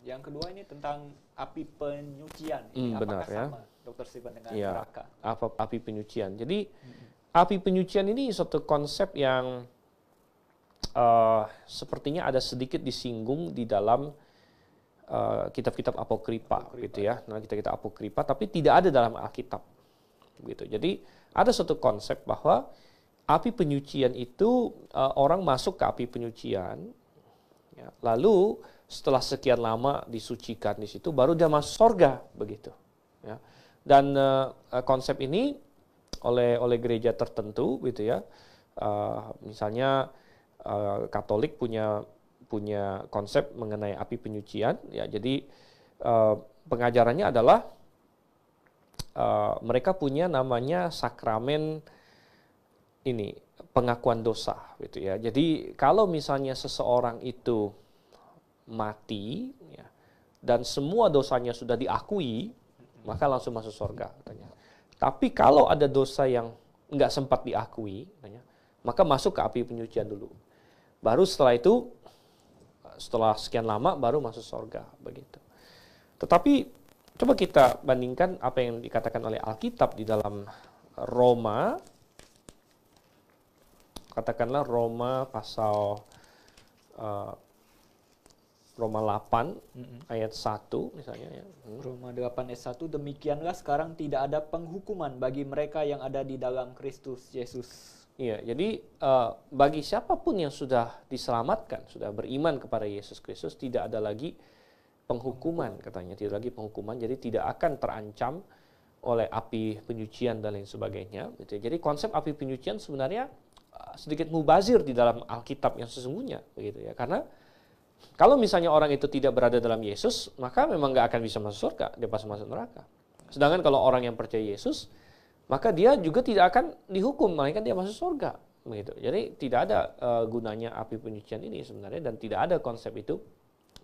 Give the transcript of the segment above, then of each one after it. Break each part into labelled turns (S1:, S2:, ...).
S1: Yang kedua ini tentang api penyucian. Ini
S2: benar,
S1: apakah
S2: ya.
S1: sama, Dr. Steven, dengan
S2: Ya,
S1: neraka?
S2: api penyucian. Jadi api penyucian ini suatu konsep yang sepertinya ada sedikit disinggung di dalam kitab-kitab apokripa, gitu ya. Nah, kitab-kitab apokripa, tapi tidak ada dalam Alkitab, gitu. Jadi ada suatu konsep bahwa api penyucian itu orang masuk ke api penyucian, ya, lalu setelah sekian lama disucikan di situ, baru dia masuk surga, begitu. Ya. Dan konsep ini oleh gereja tertentu, gitu ya. Misalnya Katolik punya konsep mengenai api penyucian, ya. Jadi pengajarannya adalah mereka punya namanya sakramen ini pengakuan dosa, gitu ya. Jadi kalau misalnya seseorang itu mati, ya, dan semua dosanya sudah diakui, maka langsung masuk surga, katanya. Tapi kalau ada dosa yang nggak sempat diakui, katanya, maka masuk ke api penyucian dulu. Baru setelah itu, setelah sekian lama, baru masuk surga, begitu. Tetapi coba kita bandingkan apa yang dikatakan oleh Alkitab di dalam Roma, katakanlah Roma pasal Roma 8 ayat 1 misalnya, ya.
S1: Roma 8 ayat 1, demikianlah sekarang tidak ada penghukuman bagi mereka yang ada di dalam Kristus Yesus.
S2: Iya, jadi bagi siapapun yang sudah diselamatkan, sudah beriman kepada Yesus Kristus, tidak ada lagi penghukuman, katanya, tidak lagi penghukuman, jadi tidak akan terancam oleh api penyucian dan lain sebagainya, gitu. Jadi konsep api penyucian sebenarnya sedikit mubazir di dalam Alkitab yang sesungguhnya, begitu ya. Karena kalau misalnya orang itu tidak berada dalam Yesus, maka memang nggak akan bisa masuk surga, dia pasti masuk neraka. Sedangkan kalau orang yang percaya Yesus, maka dia juga tidak akan dihukum, melainkan dia masuk surga, begitu. Jadi tidak ada gunanya api penyucian ini sebenarnya, dan tidak ada konsep itu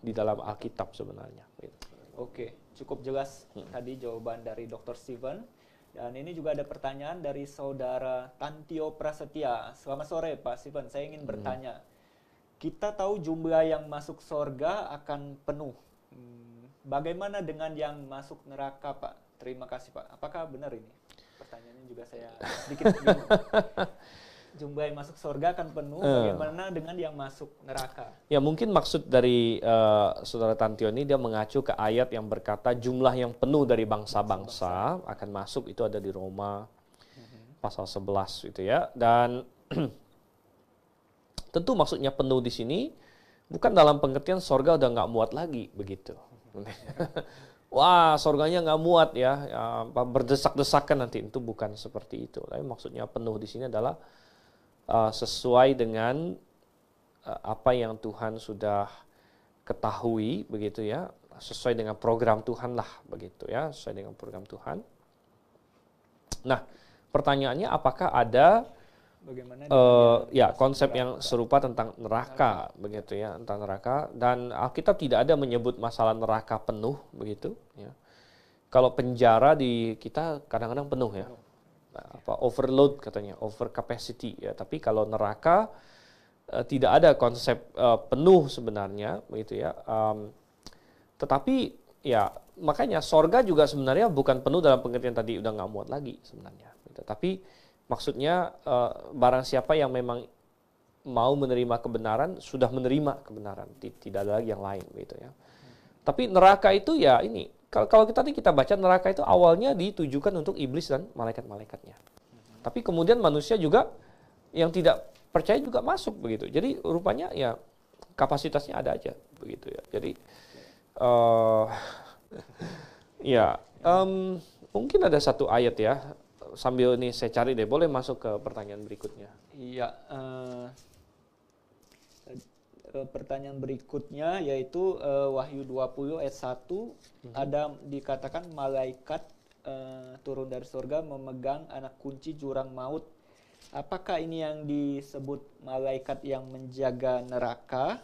S2: di dalam Alkitab sebenarnya, gitu.
S1: Oke, cukup jelas tadi jawaban dari Dr. Steven. Dan ini juga ada pertanyaan dari saudara Tantio Prasetya. Selamat sore Pak Steven, saya ingin bertanya. Kita tahu jumlah yang masuk surga akan penuh. Bagaimana dengan yang masuk neraka, Pak? Terima kasih, Pak. Apakah benar ini? Pertanyaannya juga saya sedikit bingung. Jumlah yang masuk surga akan penuh, bagaimana dengan yang masuk neraka?
S2: Ya, mungkin maksud dari saudara Tantio ini, dia mengacu ke ayat yang berkata jumlah yang penuh dari bangsa-bangsa akan masuk, itu ada di Roma pasal 11, gitu ya. Dan tentu maksudnya penuh di sini bukan dalam pengertian sorga udah nggak muat lagi, begitu. Wah, sorganya nggak muat ya, berdesak-desakan nanti, itu bukan seperti itu. Tapi maksudnya penuh di sini adalah sesuai dengan apa yang Tuhan sudah ketahui, begitu ya, sesuai dengan program Tuhan lah, begitu ya, sesuai dengan program Tuhan. Nah, pertanyaannya apakah ada ya konsep yang serupa tentang neraka, begitu ya, tentang neraka. Dan Alkitab tidak ada menyebut masalah neraka penuh, begitu ya. Kalau penjara di kita kadang-kadang penuh ya, overload katanya, over capacity ya. Tapi kalau neraka tidak ada konsep penuh sebenarnya, begitu ya. Tetapi ya makanya sorga juga sebenarnya bukan penuh dalam pengertian tadi udah nggak muat lagi sebenarnya, gitu. Tapi maksudnya barang siapa yang memang mau menerima kebenaran, sudah menerima kebenaran, tidak ada lagi yang lain, gitu ya. Tapi neraka itu ya ini, kalau kita baca neraka itu awalnya ditujukan untuk iblis dan malaikat-malaikatnya. Tapi kemudian manusia juga yang tidak percaya juga masuk, begitu. Jadi rupanya ya kapasitasnya ada aja, begitu ya. Jadi mungkin ada satu ayat ya. Sambil ini saya cari deh, boleh masuk ke pertanyaan berikutnya.
S1: Iya, pertanyaan berikutnya yaitu Wahyu 20 ayat 1, ada dikatakan malaikat turun dari surga memegang anak kunci jurang maut. Apakah ini yang disebut malaikat yang menjaga neraka?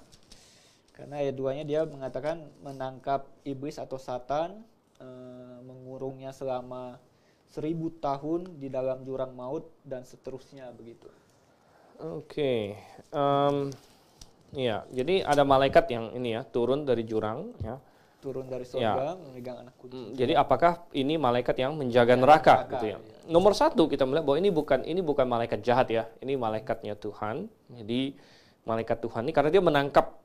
S1: Karena ayat 2-nya dia mengatakan menangkap iblis atau Satan, mengurungnya selama 1000 tahun di dalam jurang maut dan seterusnya, begitu.
S2: Oke. Ya, jadi ada malaikat yang ini ya turun dari jurang ya.
S1: turun dari surga memegang anak kunci.
S2: Jadi apakah ini malaikat yang menjaga neraka gitu ya?
S1: Iya.
S2: Nomor satu kita melihat bahwa ini bukan malaikat jahat ya, ini malaikatnya Tuhan. Jadi malaikat Tuhan ini karena dia menangkap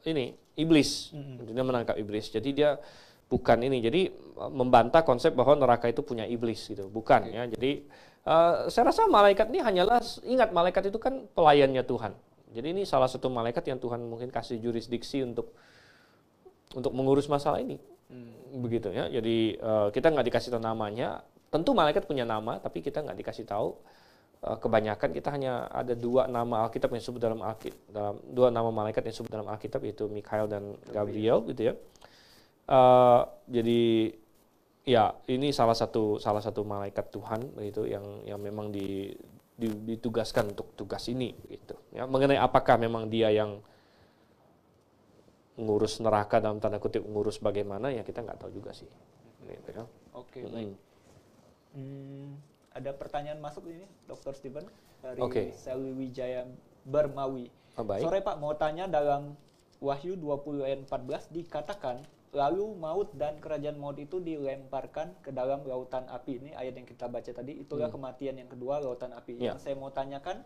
S2: ini iblis, dia menangkap iblis. Jadi dia bukan ini, jadi membantah konsep bahwa neraka itu punya iblis gitu, bukan ya. Jadi saya rasa malaikat ini hanyalah, ingat malaikat itu kan pelayannya Tuhan. Jadi ini salah satu malaikat yang Tuhan mungkin kasih jurisdiksi untuk mengurus masalah ini, begitu ya. Jadi kita nggak dikasih tahu namanya. Tentu malaikat punya nama, tapi kita nggak dikasih tahu. Kebanyakan kita hanya ada 2 nama Alkitab yang disebut dalam Alkitab, 2 nama malaikat yang disebut dalam Alkitab, yaitu Mikael dan Gabriel, gitu ya. Jadi ya ini salah satu malaikat Tuhan begitu yang memang ditugaskan untuk tugas ini, gitu. Ya, mengenai apakah memang dia yang ngurus neraka dalam tanda kutip, ngurus bagaimana ya kita nggak tahu juga sih. Gitu ya.
S1: Oke, baik. Ada pertanyaan masuk ini, Dr. Stephen dari Selwi Wijaya Bermawi.
S2: Baik.
S1: Sore Pak, mau tanya, dalam Wahyu 20 ayat 14 dikatakan lalu maut dan kerajaan maut itu dilemparkan ke dalam lautan api. Ini ayat yang kita baca tadi, itulah kematian yang kedua, lautan api. Yang saya mau tanyakan,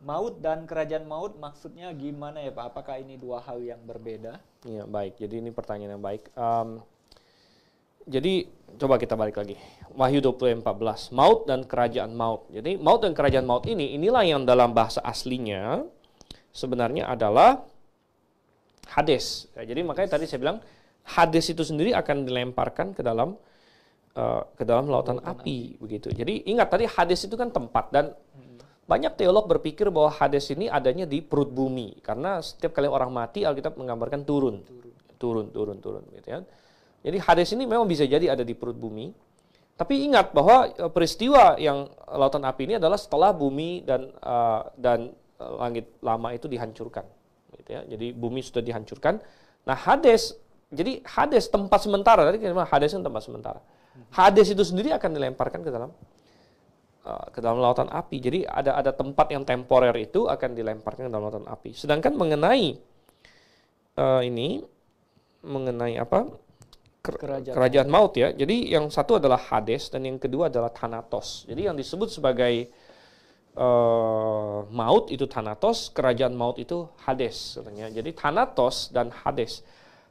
S1: maut dan kerajaan maut maksudnya gimana ya Pak? Apakah ini 2 hal yang berbeda?
S2: Ya, baik. Jadi ini pertanyaan yang baik. Jadi coba kita balik lagi. Wahyu 20:14, maut dan kerajaan maut. Jadi maut dan kerajaan maut inilah yang dalam bahasa aslinya sebenarnya adalah Hades. Ya, jadi makanya tadi saya bilang Hades itu sendiri akan dilemparkan ke dalam lautan api begitu. Jadi ingat tadi Hades itu kan tempat, dan banyak teolog berpikir bahwa Hades ini adanya di perut bumi karena setiap kali orang mati Alkitab menggambarkan turun gitu ya. Jadi Hades ini memang bisa jadi ada di perut bumi. Tapi ingat bahwa peristiwa yang lautan api ini adalah setelah bumi dan langit lama itu dihancurkan. Gitu ya. Jadi bumi sudah dihancurkan. Nah Hades, jadi Hades tempat sementara. Tadi kita bilang Hades itu tempat sementara. Hades itu sendiri akan dilemparkan ke dalam lautan api. Jadi ada tempat yang temporer itu akan dilemparkan ke dalam lautan api. Sedangkan mengenai kerajaan maut ya. Jadi yang satu adalah Hades dan yang kedua adalah Thanatos. Jadi yang disebut sebagai maut itu Thanatos, kerajaan maut itu Hades katanya. Jadi Thanatos dan Hades.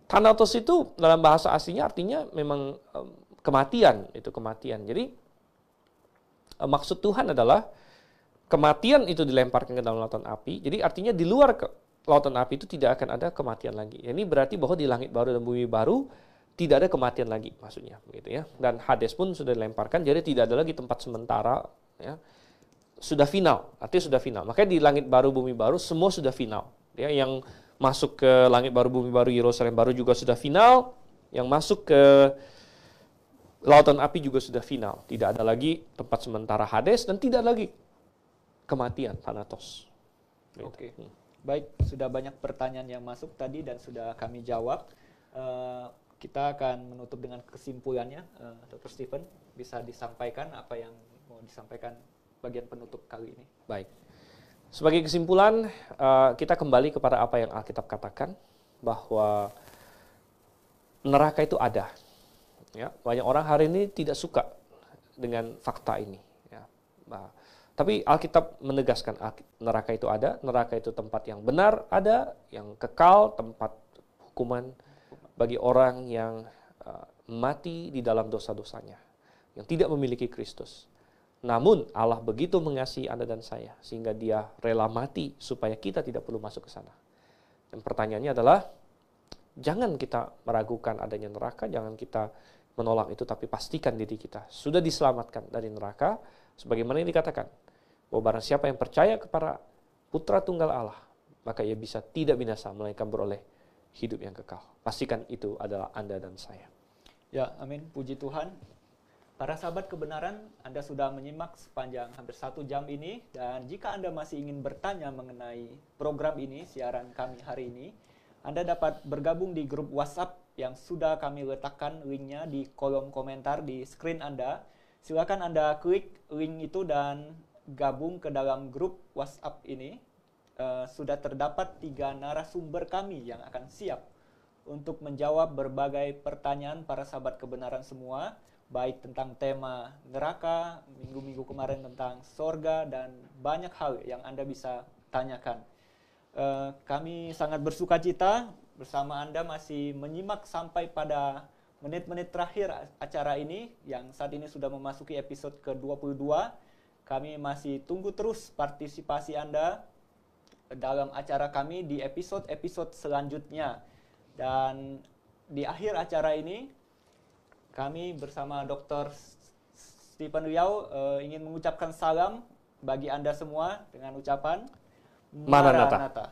S2: Thanatos itu dalam bahasa aslinya artinya memang kematian, itu kematian. Jadi maksud Tuhan adalah kematian itu dilemparkan ke dalam lautan api. Jadi artinya di luar lautan api itu tidak akan ada kematian lagi. Ini berarti bahwa di langit baru dan bumi baru tidak ada kematian lagi, maksudnya begitu ya. Dan Hades pun sudah dilemparkan, jadi tidak ada lagi tempat sementara ya. Sudah final, artinya sudah final. Makanya di langit baru bumi baru semua sudah final. Ya, yang masuk ke langit baru bumi baru Yerusalem baru juga sudah final, yang masuk ke lautan api juga sudah final. Tidak ada lagi tempat sementara Hades dan tidak ada lagi kematian, Thanatos. Gitu.
S1: Oke. Baik, sudah banyak pertanyaan yang masuk tadi dan sudah kami jawab. Kita akan menutup dengan kesimpulannya. Dr. Stephen, bisa disampaikan apa yang mau disampaikan bagian penutup kali ini? Baik.
S2: Sebagai kesimpulan, kita kembali kepada apa yang Alkitab katakan, bahwa neraka itu ada. Ya, banyak orang hari ini tidak suka dengan fakta ini. Ya. Tapi Alkitab menegaskan neraka itu ada, neraka itu tempat yang benar ada, yang kekal, tempat hukuman bagi orang yang mati di dalam dosa-dosanya, yang tidak memiliki Kristus. Namun Allah begitu mengasihi Anda dan saya, sehingga Dia rela mati supaya kita tidak perlu masuk ke sana. Dan pertanyaannya adalah, jangan kita meragukan adanya neraka, jangan kita menolak itu, tapi pastikan diri kita sudah diselamatkan dari neraka, sebagaimana yang dikatakan, bahwa barang siapa yang percaya kepada Putra Tunggal Allah, maka ia bisa tidak binasa, melainkan beroleh hidup yang kekal. Pastikan itu adalah Anda dan saya.
S1: Ya, amin. Puji Tuhan. Para sahabat kebenaran, Anda sudah menyimak sepanjang hampir 1 jam ini. Dan jika Anda masih ingin bertanya mengenai program ini, siaran kami hari ini, Anda dapat bergabung di grup WhatsApp yang sudah kami letakkan linknya di kolom komentar di screen Anda. Silakan Anda klik link itu dan gabung ke dalam grup WhatsApp ini. Sudah terdapat 3 narasumber kami yang akan siap untuk menjawab berbagai pertanyaan para sahabat kebenaran semua, baik tentang tema neraka, minggu-minggu kemarin tentang sorga, dan banyak hal yang Anda bisa tanyakan. Kami sangat bersuka cita bersama Anda masih menyimak sampai pada menit-menit terakhir acara ini, yang saat ini sudah memasuki episode ke-22. Kami masih tunggu terus partisipasi Anda dalam acara kami di episode-episode selanjutnya. Dan di akhir acara ini, kami bersama Dr. Stephen Riau ingin mengucapkan salam bagi Anda semua dengan ucapan
S2: Maranatha.
S1: Maranatha.